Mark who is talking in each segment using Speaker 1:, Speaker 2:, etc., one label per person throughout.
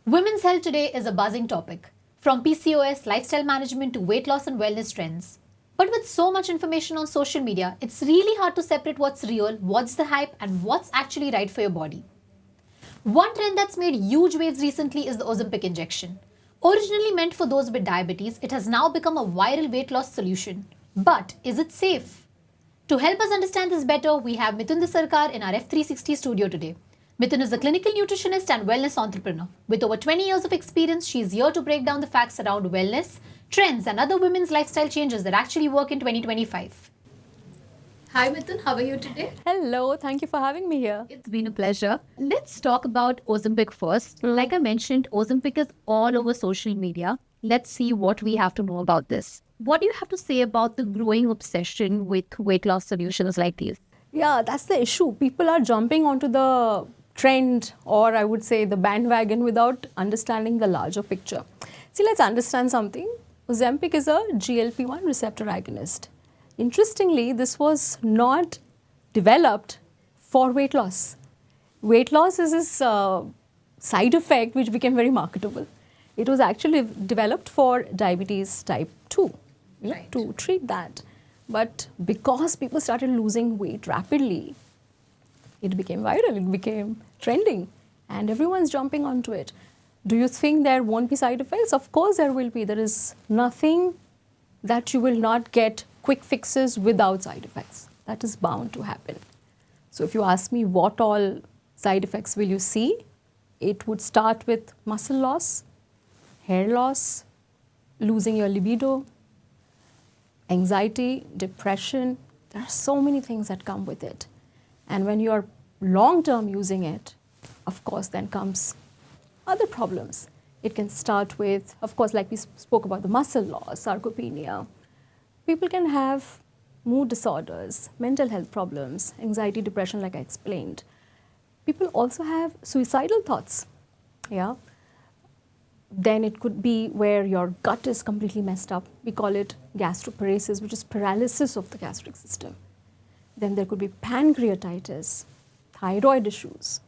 Speaker 1: Women's health today is a buzzing topic, from PCOS, lifestyle management to weight loss and wellness trends. But with so much information on social media, it's really hard to separate what's real, what's the hype, and what's actually right for your body. One trend that's made huge waves recently is the Ozempic injection. Originally meant for those with diabetes, it has now become a viral weight loss solution. But is it safe? To help us understand this better, we have Mitun De Sarkar in our F360 studio today. Mitun is a clinical nutritionist and wellness entrepreneur. With over 20 years of experience, she is here to break down the facts around wellness, trends, and other women's lifestyle changes that actually work in 2025. Hi Mitun, how are you today?
Speaker 2: Hello, thank you for having me here.
Speaker 1: It's been a pleasure. Let's talk about Ozempic first. Like I mentioned, Ozempic is all over social media. Let's see what we have to know about this. What do you have to say about the growing obsession with weight loss solutions like these?
Speaker 2: Yeah, that's the issue. People are jumping onto the trend, or I would say the bandwagon, without understanding the larger picture. See, let's understand something. Ozempic is a GLP-1 receptor agonist. Interestingly, this was not developed for weight loss. Weight loss is this side effect which became very marketable. It was actually developed for diabetes type 2,
Speaker 1: Right.
Speaker 2: to treat that. But because people started losing weight rapidly, it became viral, it became trending, and everyone's jumping onto it. Do you think there won't be side effects? Of course there will be. There is nothing that you will not get quick fixes without side effects. That is bound to happen. So if you ask me what all side effects will you see, it would start with muscle loss, hair loss, losing your libido, anxiety, depression. There are so many things that come with it. And when you are long-term using it, of course, then comes other problems. It can start with, of course, like we spoke about, the muscle loss, sarcopenia. People can have mood disorders, mental health problems, anxiety, depression, like I explained. People also have suicidal thoughts. Yeah. Then it could be where your gut is completely messed up. We call it gastroparesis, which is paralysis of the gastric system. Then there could be pancreatitis, thyroid issues,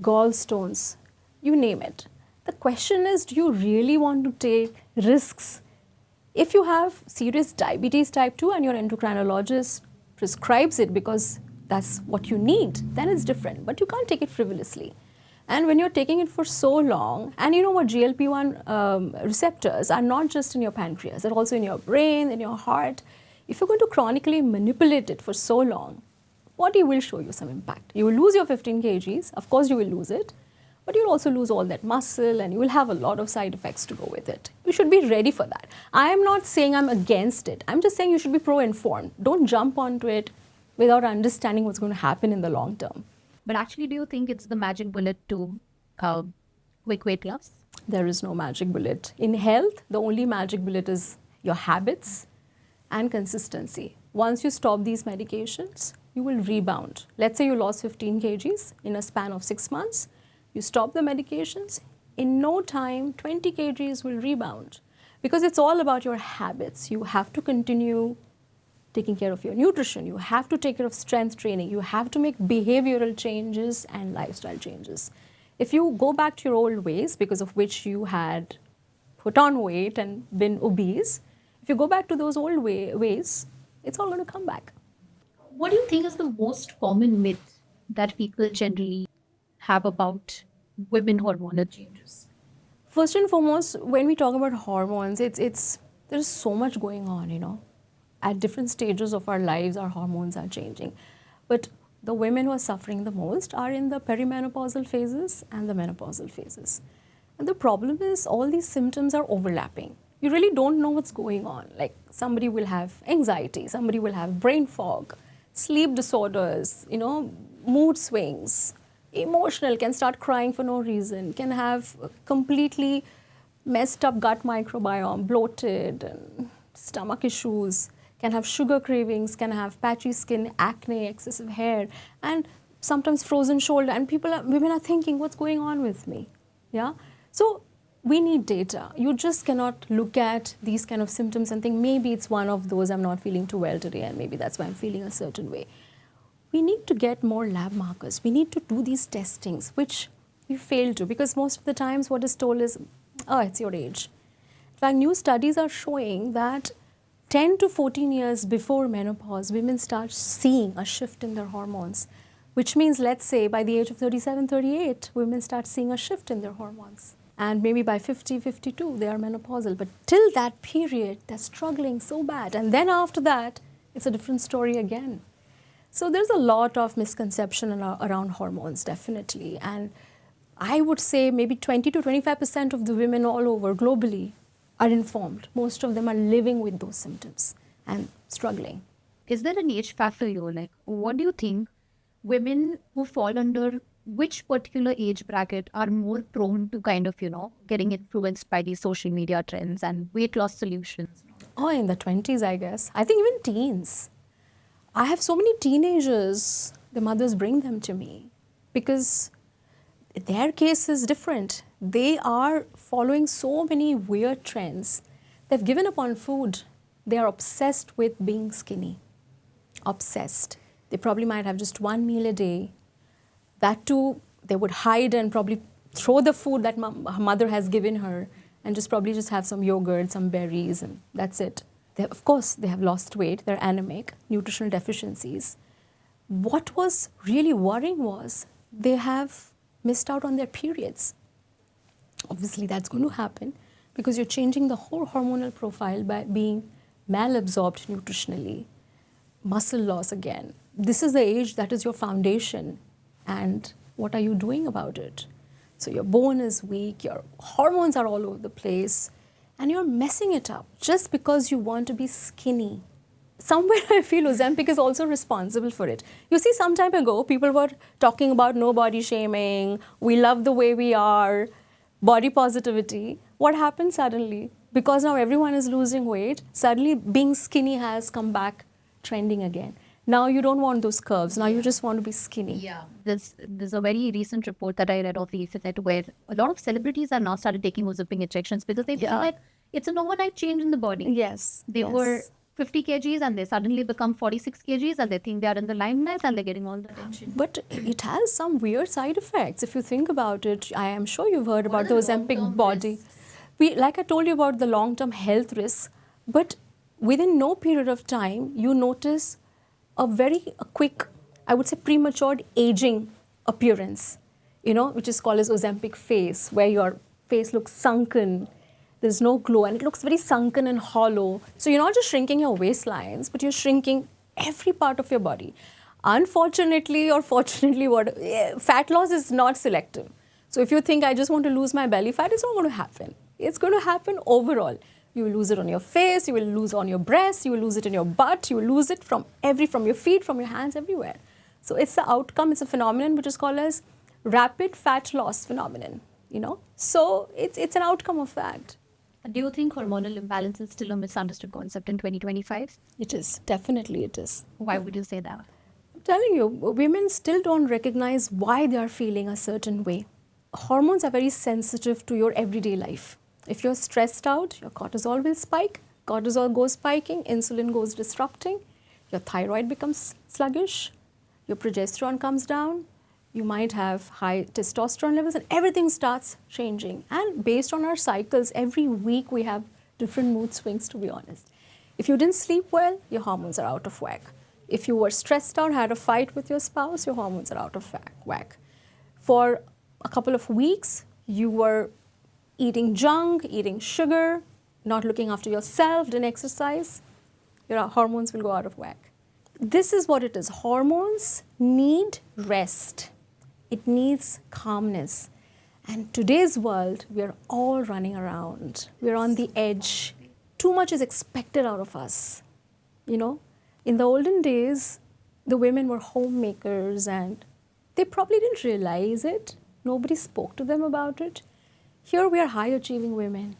Speaker 2: gallstones, you name it. The question is, do you really want to take risks? If you have serious diabetes type 2 and your endocrinologist prescribes it because that's what you need, then it's different. But you can't take it frivolously. And when you're taking it for so long, and you know what, GLP-1 receptors are not just in your pancreas, they're also in your brain, in your heart. If you're going to chronically manipulate it for so long, body will show you some impact. You will lose your 15 kgs, of course you will lose it, but you'll also lose all that muscle and you will have a lot of side effects to go with it. You should be ready for that. I am not saying I'm against it. I'm just saying you should be pro-informed. Don't jump onto it without understanding what's going to happen in the long term.
Speaker 1: But actually, do you think it's the magic bullet to quick weight loss?
Speaker 2: There is no magic bullet. In health, the only magic bullet is your habits and consistency. Once you stop these medications, you will rebound. Let's say you lost 15 kgs in a span of 6 months. You stop the medications, in no time, 20 kgs will rebound. Because it's all about your habits. You have to continue taking care of your nutrition. You have to take care of strength training. You have to make behavioral changes and lifestyle changes. If you go back to your old ways, because of which you had put on weight and been obese, if you go back to those old ways, it's all going to come back.
Speaker 1: What do you think is the most common myth that people generally have about women hormonal changes?
Speaker 2: First and foremost, when we talk about hormones, there's so much going on, you know. At different stages of our lives, our hormones are changing. But the women who are suffering the most are in the perimenopausal phases and the menopausal phases. And the problem is all these symptoms are overlapping. You really don't know what's going on. Like somebody will have anxiety, somebody will have brain fog, sleep disorders, you know, mood swings, emotional, can start crying for no reason, can have completely messed up gut microbiome, bloated, and stomach issues, can have sugar cravings, can have patchy skin, acne, excessive hair, and sometimes frozen shoulder. And women are thinking, what's going on with me? Yeah. So we need data. You just cannot look at these kind of symptoms and think maybe it's one of those, I'm not feeling too well today and maybe that's why I'm feeling a certain way. We need to get more lab markers. We need to do these testings, which we fail to, because most of the times what is told is, oh, it's your age. In fact, new studies are showing that 10 to 14 years before menopause, women start seeing a shift in their hormones, which means, let's say, by the age of 37, 38, women start seeing a shift in their hormones. And maybe by 50, 52, they are menopausal. But till that period, they're struggling so bad. And then after that, it's a different story again. So there's a lot of misconception around hormones, definitely. And I would say maybe 20 to 25% of the women all over globally are informed. Most of them are living with those symptoms and struggling.
Speaker 1: Is there an age factor here? Like, what do you think women who fall under which particular age bracket are more prone to kind of, getting influenced by these social media trends and weight loss solutions?
Speaker 2: Oh, in the 20s, I guess. I think even teens. I have so many teenagers, the mothers bring them to me because their case is different. They are following so many weird trends. They've given up on food. They are obsessed with being skinny. Obsessed. They probably might have just one meal a day. That too, they would hide and probably throw the food that her mother has given her and probably have some yogurt, some berries, and that's it. Of course, they have lost weight. They're anemic, nutritional deficiencies. What was really worrying was they have missed out on their periods. Obviously, that's going to happen because you're changing the whole hormonal profile by being malabsorbed nutritionally. Muscle loss again. This is the age that is your foundation. And what are you doing about it? So your bone is weak, your hormones are all over the place, and you're messing it up just because you want to be skinny. Somewhere I feel Ozempic is also responsible for it. You see, some time ago, people were talking about no body shaming, we love the way we are, body positivity. What happened suddenly? Because now everyone is losing weight, suddenly being skinny has come back trending again. Now you don't want those curves. Now you just want to be skinny.
Speaker 1: Yeah. There's a very recent report that I read of the internet where a lot of celebrities have now started taking Ozempic injections because they feel like it's an overnight change in the body.
Speaker 2: Yes.
Speaker 1: They were 50 kgs and they suddenly become 46 kgs and they think they are in the limelight and they're getting all the attention.
Speaker 2: But it has some weird side effects. If you think about it, I am sure you've heard about the Ozempic body. Like I told you about the long-term health risks, but within no period of time, you notice a quick, I would say premature aging appearance, which is called as Ozempic face, where your face looks sunken, there's no glow, and it looks very sunken and hollow. So you're not just shrinking your waistlines, but you're shrinking every part of your body. Unfortunately or fortunately, fat loss is not selective. So if you think I just want to lose my belly fat, it's not going to happen. It's going to happen overall. You will lose it on your face, you will lose on your breast, you will lose it in your butt, you will lose it from your feet, from your hands, everywhere. So it's the outcome, it's a phenomenon which is called as rapid fat loss phenomenon, So it's an outcome of that.
Speaker 1: Do you think hormonal imbalance is still a misunderstood concept in 2025?
Speaker 2: It is, definitely it is.
Speaker 1: Why would you say that?
Speaker 2: I'm telling you, women still don't recognize why they are feeling a certain way. Hormones are very sensitive to your everyday life. If you're stressed out, your cortisol will spike, cortisol goes spiking, insulin goes disrupting, your thyroid becomes sluggish, your progesterone comes down, you might have high testosterone levels, and everything starts changing. And based on our cycles, every week we have different mood swings, to be honest. If you didn't sleep well, your hormones are out of whack. If you were stressed out, had a fight with your spouse, your hormones are out of whack. For a couple of weeks, you were eating junk, eating sugar, not looking after yourself, didn't exercise, your hormones will go out of whack. This is what it is. Hormones need rest. It needs calmness. And today's world, we are all running around. We're on the edge. Too much is expected out of us. In the olden days, the women were homemakers and they probably didn't realize it. Nobody spoke to them about it. Here we are high-achieving women,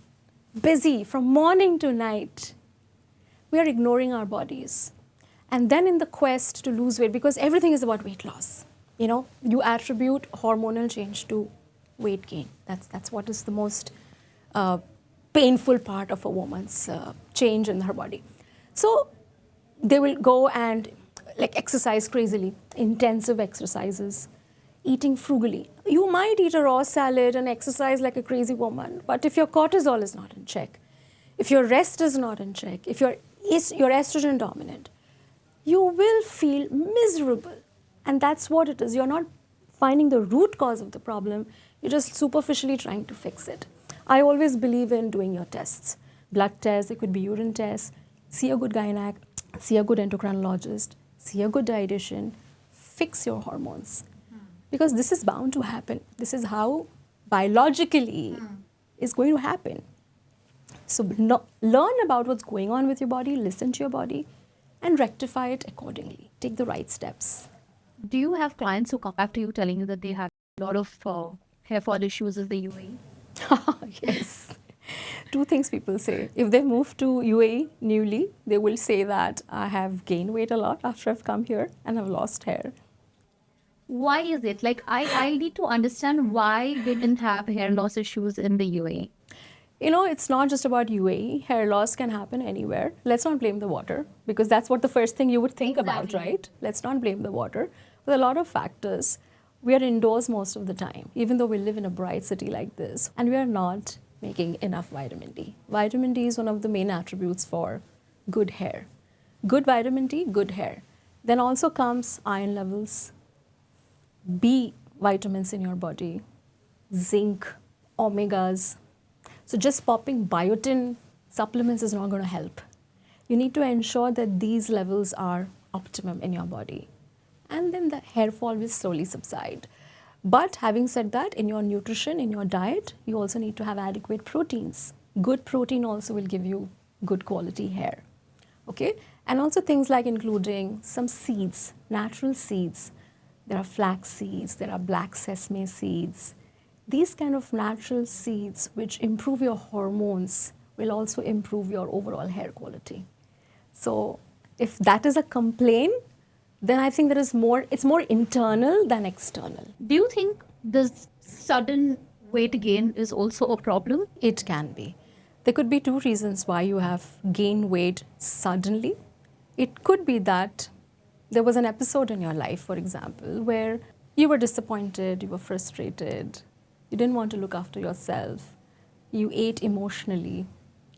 Speaker 2: busy from morning to night. We are ignoring our bodies. And then in the quest to lose weight, because everything is about weight loss, you attribute hormonal change to weight gain. That's what is the most painful part of a woman's change in her body. So they will go and exercise crazily, intensive exercises, eating frugally. You might eat a raw salad and exercise like a crazy woman, but if your cortisol is not in check, if your rest is not in check, if you're estrogen dominant, you will feel miserable. And that's what it is. You're not finding the root cause of the problem, you're just superficially trying to fix it. I always believe in doing your tests. Blood tests, it could be urine tests, see a good gynec, see a good endocrinologist, see a good dietitian, fix your hormones. Because this is bound to happen. This is how biologically is going to happen. So learn about what's going on with your body, listen to your body, and rectify it accordingly. Take the right steps.
Speaker 1: Do you have clients who come back to you telling you that they have a lot of hair fall issues in the UAE?
Speaker 2: Yes. Two things people say. If they move to UAE newly, they will say that I have gained weight a lot after I've come here and I've lost hair.
Speaker 1: Why is it? Like, I need to understand why they didn't have hair loss issues in the UAE.
Speaker 2: You know, it's not just about UAE. Hair loss can happen anywhere. Let's not blame the water, because that's what the first thing you would think about, right? Let's not blame the water. With a lot of factors, we are indoors most of the time, even though we live in a bright city like this, and we are not making enough vitamin D. Vitamin D is one of the main attributes for good hair. Good vitamin D, good hair. Then also comes iron levels, B vitamins in your body, zinc, omegas. So just popping biotin supplements is not going to help. You need to ensure that these levels are optimum in your body. And then the hair fall will slowly subside. But having said that, in your nutrition, in your diet, you also need to have adequate proteins. Good protein also will give you good quality hair. Okay? And also things like including some seeds, natural seeds. There are flax seeds, there are black sesame seeds. These kind of natural seeds which improve your hormones will also improve your overall hair quality. So if that is a complaint, then I think it's more internal than external.
Speaker 1: Do you think this sudden weight gain is also a problem?
Speaker 2: It can be. There could be two reasons why you have gained weight suddenly. It could be that there was an episode in your life, for example, where you were disappointed, you were frustrated, you didn't want to look after yourself, you ate emotionally,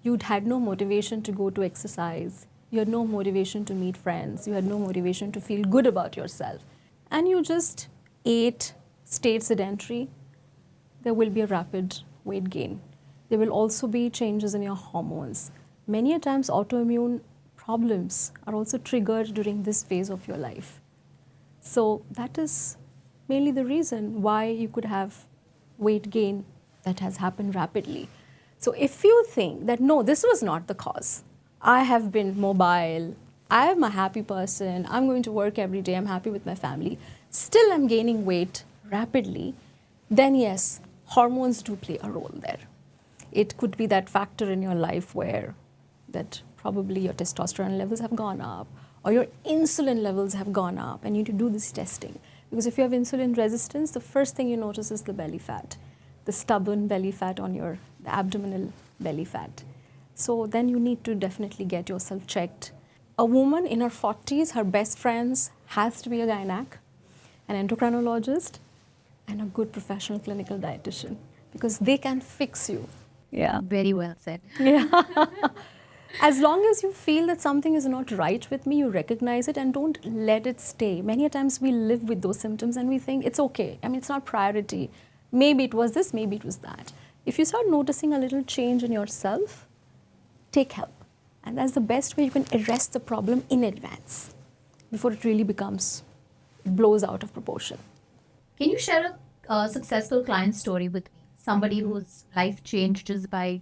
Speaker 2: you had no motivation to go to exercise, you had no motivation to meet friends, you had no motivation to feel good about yourself, and you just ate, stayed sedentary, there will be a rapid weight gain. There will also be changes in your hormones. Many a times autoimmune problems are also triggered during this phase of your life. So that is mainly the reason why you could have weight gain that has happened rapidly. So if you think that, no, this was not the cause, I have been mobile, I am a happy person, I'm going to work every day, I'm happy with my family, still I'm gaining weight rapidly, then yes, hormones do play a role there. It could be that factor in your life where that probably your testosterone levels have gone up or your insulin levels have gone up, and you need to do this testing. Because if you have insulin resistance, the first thing you notice is the belly fat, the stubborn belly fat on the abdominal belly fat. So then you need to definitely get yourself checked. A woman in her 40s, her best friends has to be a gynec, an endocrinologist, and a good professional clinical dietitian, because they can fix you.
Speaker 1: Yeah, very well said.
Speaker 2: Yeah. As long as you feel that something is not right with me, you recognize it and don't let it stay. Many a times we live with those symptoms and we think it's okay. I mean, it's not priority. Maybe it was this, maybe it was that. If you start noticing a little change in yourself, take help. And that's the best way you can arrest the problem in advance before it really blows out of proportion.
Speaker 1: Can you share a successful client story with me? Somebody whose life changed just by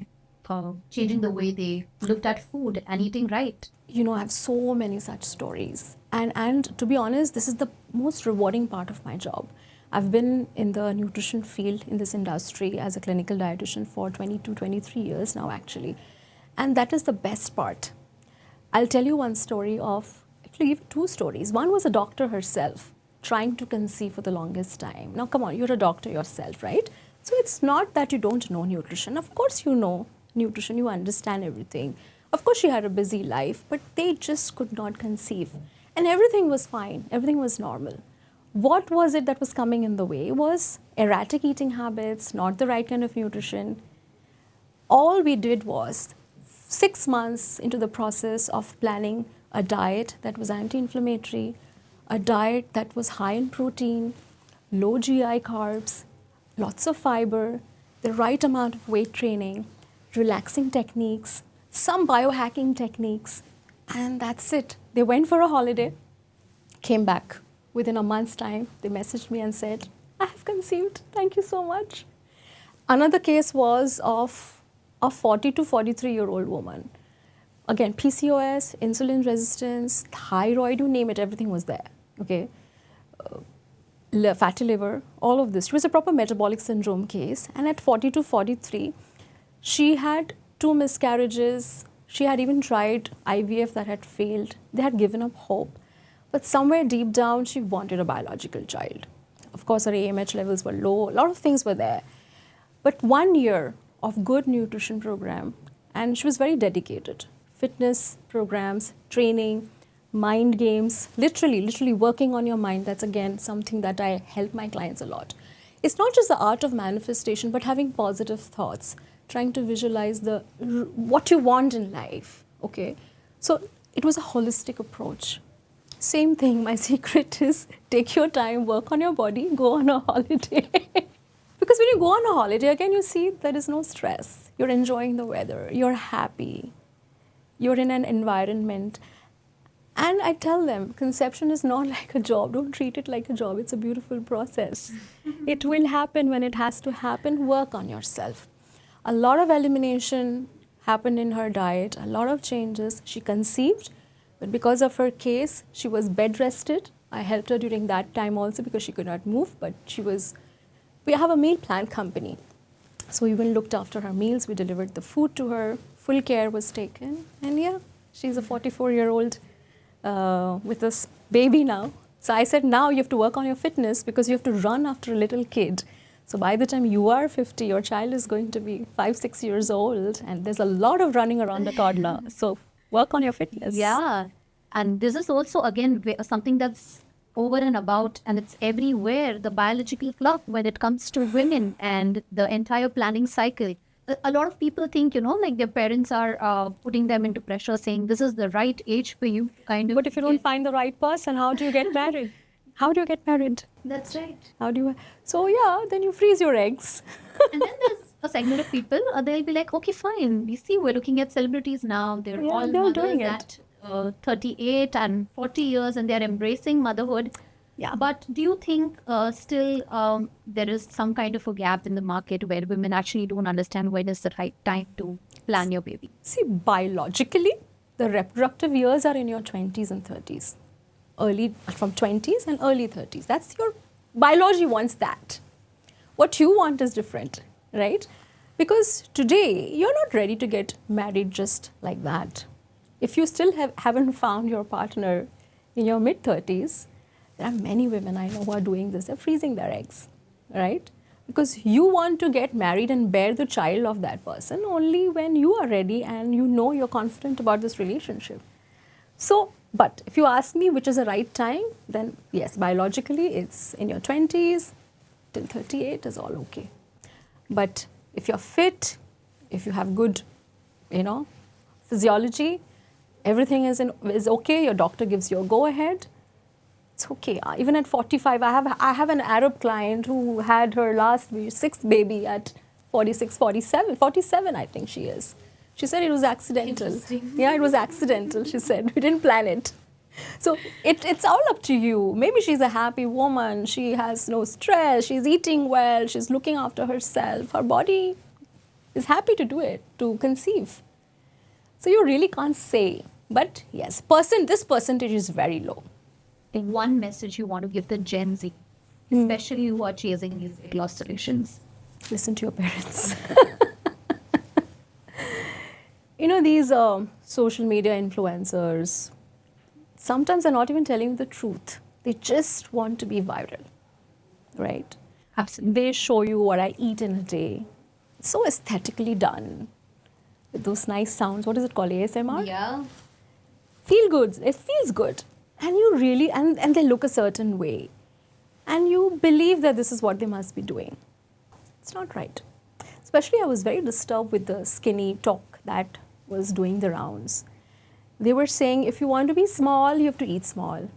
Speaker 1: changing the way they looked at food and eating right.
Speaker 2: You know, I have so many such stories. And to be honest, this is the most rewarding part of my job. I've been in the nutrition field in this industry as a clinical dietitian for 22, 23 years now, actually. And that is the best part. I'll tell you one story actually two stories. One was a doctor herself trying to conceive for the longest time. Now, come on, you're a doctor yourself, right? So it's not that you don't know nutrition. Of course you know nutrition, you understand everything. Of course she had a busy life, but they just could not conceive. And everything was fine, everything was normal. what was it that was coming in the way? It was erratic eating habits, not the right kind of nutrition. All we did was 6 months into the process of planning a diet that was anti-inflammatory, a diet that was high in protein, low GI carbs, lots of fiber, the right amount of weight training, relaxing techniques, some biohacking techniques, and that's it. They went for a holiday, came back. Within a month's time, they messaged me and said, I have conceived, thank you so much. Another case was of a 40 to 43-year-old woman. Again, PCOS, insulin resistance, thyroid, you name it, everything was there, okay? Fatty liver, all of this. She was a proper metabolic syndrome case, and at 40 to 43, she had 2 miscarriages. She had even tried IVF that had failed. They had given up hope. But somewhere deep down, she wanted a biological child. Of course, her AMH levels were low. A lot of things were there. But 1 year of good nutrition program, and she was very dedicated. Fitness programs, training, mind games, literally working on your mind. That's again something that I help my clients a lot. It's not just the art of manifestation, but having positive thoughts, trying to visualize what you want in life, okay? So it was a holistic approach. Same thing, my secret is take your time, work on your body, go on a holiday. Because when you go on a holiday, again, you see there is no stress. You're enjoying the weather, you're happy, you're in an environment. And I tell them, conception is not like a job. Don't treat it like a job. It's a beautiful process. It will happen when it has to happen. Work on yourself. A lot of elimination happened in her diet, a lot of changes. She conceived. But because of her case, she was bed rested. I helped her during that time also because she could not move, but we have a meal plan company. So we even looked after her meals. We delivered the food to her. Full care was taken. And yeah, she's a 44-year-old with this baby now. So I said, now you have to work on your fitness because you have to run after a little kid. So by the time you are 50, your child is going to be 5, 6 years old. And there's a lot of running around the toddler. So work on your fitness.
Speaker 1: Yeah. And this is also, again, something that's over and about, and it's everywhere, the biological clock when it comes to women and the entire planning cycle. A lot of people think, like their parents are putting them into pressure, saying this is the right age for you, kind of.
Speaker 2: But if you don't find the right person, how do you get married? How do you get married?
Speaker 1: That's right.
Speaker 2: So yeah, then you freeze your eggs.
Speaker 1: And then there's a segment of people, they'll be like, okay, fine. You see, we're looking at celebrities now. They're all doing it. 38 and 40 years, and they're embracing motherhood.
Speaker 2: Yeah.
Speaker 1: But do you think still there is some kind of a gap in the market where women actually don't understand when is the right time to plan your baby?
Speaker 2: See, biologically, the reproductive years are in your 20s and 30s. From 20s and early 30s. That's your biology wants that. What you want is different, right? Because today, you're not ready to get married just like that. If you still haven't found your partner in your mid-30s, there are many women I know who are doing this. They're freezing their eggs, right? Because you want to get married and bear the child of that person only when you are ready and you know you're confident about this relationship. So, but if you ask me which is the right time, then yes, biologically it's in your 20s till 38 is all okay. But if you're fit, if you have good, physiology, everything is okay, your doctor gives you a go-ahead, it's okay. Even at 45, I have an Arab client who had her sixth baby at 46, 47 I think she is. She said it was accidental. Yeah, it was accidental, she said. We didn't plan it. So it's all up to you. Maybe she's a happy woman. She has no stress. She's eating well. She's looking after herself. Her body is happy to do it, to conceive. So you really can't say. But yes, this percentage is very low.
Speaker 1: One message you want to give the Gen Z, especially who are chasing these weight loss solutions?
Speaker 2: Listen to your parents. These social media influencers, sometimes they're not even telling you the truth. They just want to be viral, right?
Speaker 1: Absolutely.
Speaker 2: They show you what I eat in a day. It's so aesthetically done. With those nice sounds. What is it called? ASMR?
Speaker 1: Yeah.
Speaker 2: Feel good. It feels good. And you really, and they look a certain way. and you believe that this is what they must be doing. It's not right. Especially I was very disturbed with the skinny talk that was doing the rounds. They were saying if you want to be small, you have to eat small.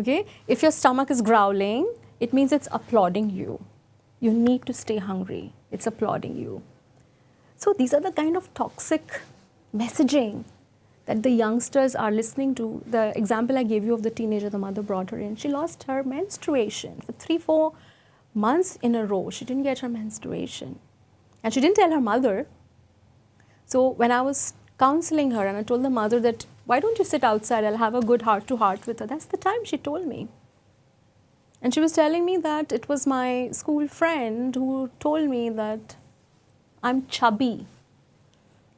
Speaker 2: Okay? If your stomach is growling, it means it's applauding you. You need to stay hungry. It's applauding you. So these are the kind of toxic messaging that the youngsters are listening to. The example I gave you of the teenager, the mother brought her in. She lost her menstruation for 3-4 months in a row. She didn't get her menstruation. And she didn't tell her mother. So when I was counseling her and I told the mother that, why don't you sit outside, I'll have a good heart-to-heart with her. That's the time she told me. And she was telling me that it was my school friend who told me that I'm chubby.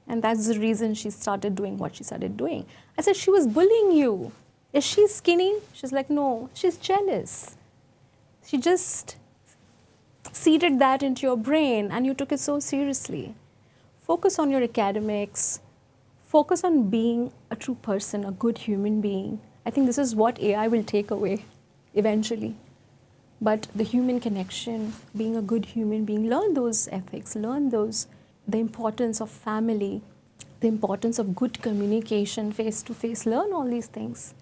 Speaker 2: And that's the reason she started doing what she started doing. I said, she was bullying you. Is she skinny? She's like, no, she's jealous. She just seeded that into your brain and you took it so seriously. Focus on your academics. Focus on being a true person, a good human being. I think this is what AI will take away eventually. But the human connection, being a good human being, learn those ethics, learn those, the importance of family, the importance of good communication, face-to-face, learn all these things.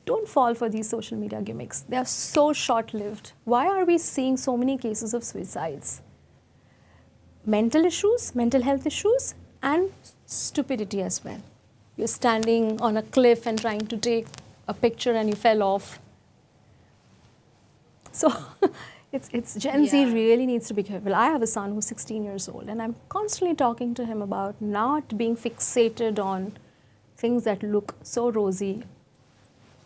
Speaker 2: Don't fall for these social media gimmicks. They are so short-lived. Why are we seeing so many cases of suicides? Mental issues, mental health issues, and stupidity as well. You're standing on a cliff and trying to take a picture and you fell off. So it's Gen Z really needs to be careful. I have a son who's 16 years old and I'm constantly talking to him about not being fixated on things that look so rosy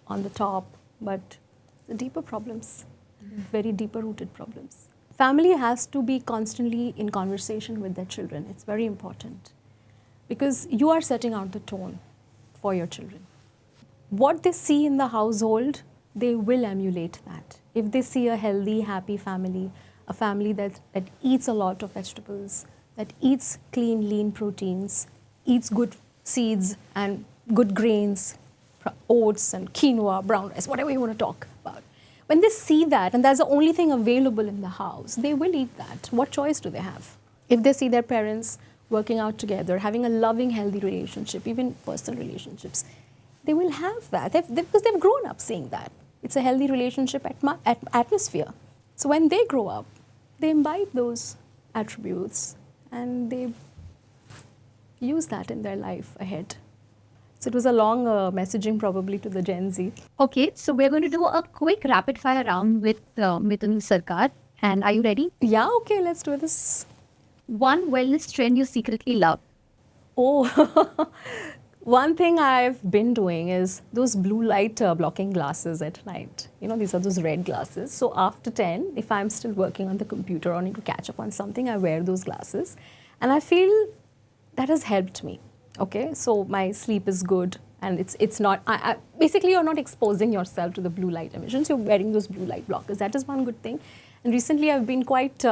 Speaker 2: on the top, but the deeper problems, very deeper rooted problems. Family has to be constantly in conversation with their children. It's very important because you are setting out the tone for your children. What they see in the household, they will emulate that. If they see a healthy, happy family, a family that eats a lot of vegetables, that eats clean, lean proteins, eats good seeds and good grains, oats and quinoa, brown rice, whatever you want to talk about. When they see that, and that's the only thing available in the house, they will eat that. What choice do they have? If they see their parents working out together, having a loving, healthy relationship, even personal relationships, they will have that because they've grown up seeing that. It's a healthy relationship atmosphere. So when they grow up, they imbibe those attributes and they use that in their life ahead. So it was a long messaging probably to the Gen Z.
Speaker 1: Okay, so we're going to do a quick rapid fire round with Mitun De Sarkar. And are you ready?
Speaker 2: Yeah, okay, let's do this.
Speaker 1: One wellness trend you secretly love.
Speaker 2: Oh, one thing I've been doing is those blue light blocking glasses at night. You know, these are those red glasses. So after 10, if I'm still working on the computer or need to catch up on something, I wear those glasses. And I feel that has helped me. Okay, so my sleep is good and it's not, basically you're not exposing yourself to the blue light emissions, you're wearing those blue light blockers. That is one good thing. And recently I've been quite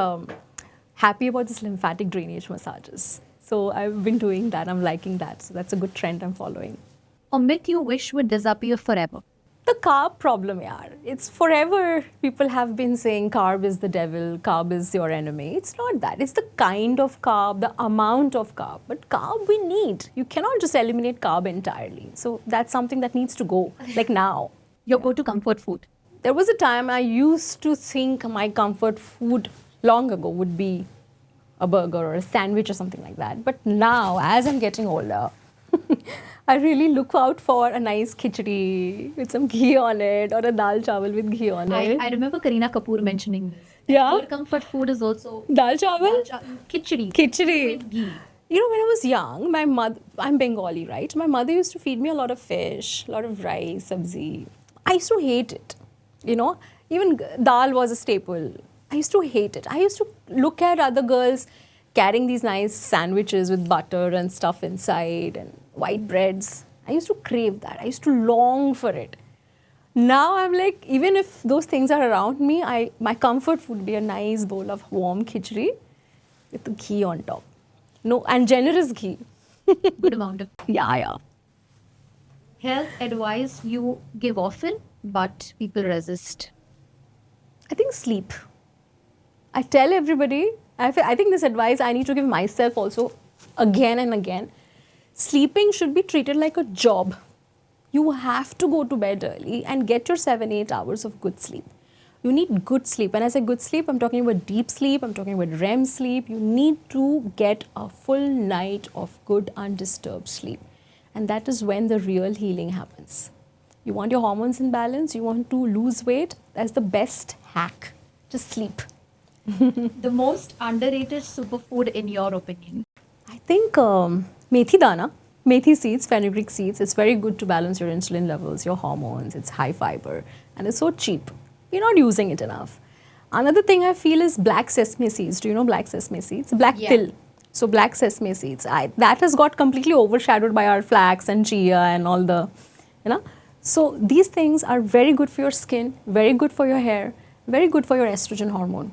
Speaker 2: happy about this lymphatic drainage massages. So I've been doing that, I'm liking that. So that's a good trend I'm following.
Speaker 1: A myth you wish would disappear forever.
Speaker 2: The carb problem, yaar. It's forever people have been saying carb is the devil, carb is your enemy. It's not that. It's the kind of carb, the amount of carb. But carb we need. You cannot just eliminate carb entirely. So that's something that needs to go, like now.
Speaker 1: Your go-to comfort food.
Speaker 2: There was a time I used to think my comfort food long ago would be a burger or a sandwich or something like that. But now, as I'm getting older, I really look out for a nice khichdi with some ghee on it or a dal chawal with ghee on it.
Speaker 1: I remember Kareena Kapoor mentioning this.
Speaker 2: Yeah.
Speaker 1: Her comfort food is also
Speaker 2: Dal chawal?
Speaker 1: khichdi.
Speaker 2: Khichdi.
Speaker 1: With ghee.
Speaker 2: You know, when I was young, my mother, I'm Bengali, right? My mother used to feed me a lot of fish, a lot of rice, sabzi. I used to hate it. You know, even dal was a staple. I used to hate it. I used to look at other girls carrying these nice sandwiches with butter and stuff inside and white breads. I used to crave that. I used to long for it. Now I'm like, even if those things are around me, my comfort food would be a nice bowl of warm khichdi with the ghee on top. No, and generous ghee.
Speaker 1: Good amount of.
Speaker 2: Yeah.
Speaker 1: Health advice you give often, but people resist.
Speaker 2: I think sleep. I tell everybody, I think this advice I need to give myself also again and again. Sleeping should be treated like a job. You have to go to bed early and get your 7-8 hours of good sleep. You need good sleep. When I say good sleep, I'm talking about deep sleep, I'm talking about REM sleep. You need to get a full night of good undisturbed sleep. And that is when the real healing happens. You want your hormones in balance, you want to lose weight, that's the best hack. Just sleep.
Speaker 1: The most underrated superfood in your opinion?
Speaker 2: I think methi dana, methi seeds, fenugreek seeds, it's very good to balance your insulin levels, your hormones, it's high fiber, and it's so cheap. You're not using it enough. Another thing I feel is black sesame seeds. Do you know black sesame seeds? Black till. So black sesame seeds. That has got completely overshadowed by our flax and chia and all the, So these things are very good for your skin, very good for your hair, very good for your estrogen hormone.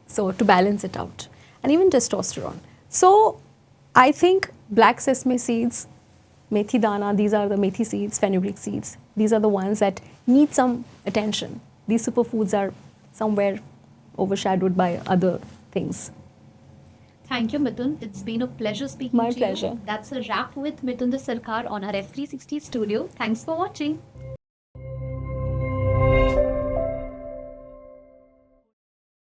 Speaker 2: So to balance it out. And even testosterone. So I think black sesame seeds, methi dana, these are the methi seeds, fenugreek seeds. These are the ones that need some attention. These superfoods are somewhere overshadowed by other things.
Speaker 1: Thank you, Mitun. It's been a pleasure speaking to you.
Speaker 2: My pleasure.
Speaker 1: That's a wrap with Mitun De Sarkar on our F360 studio. Thanks for watching.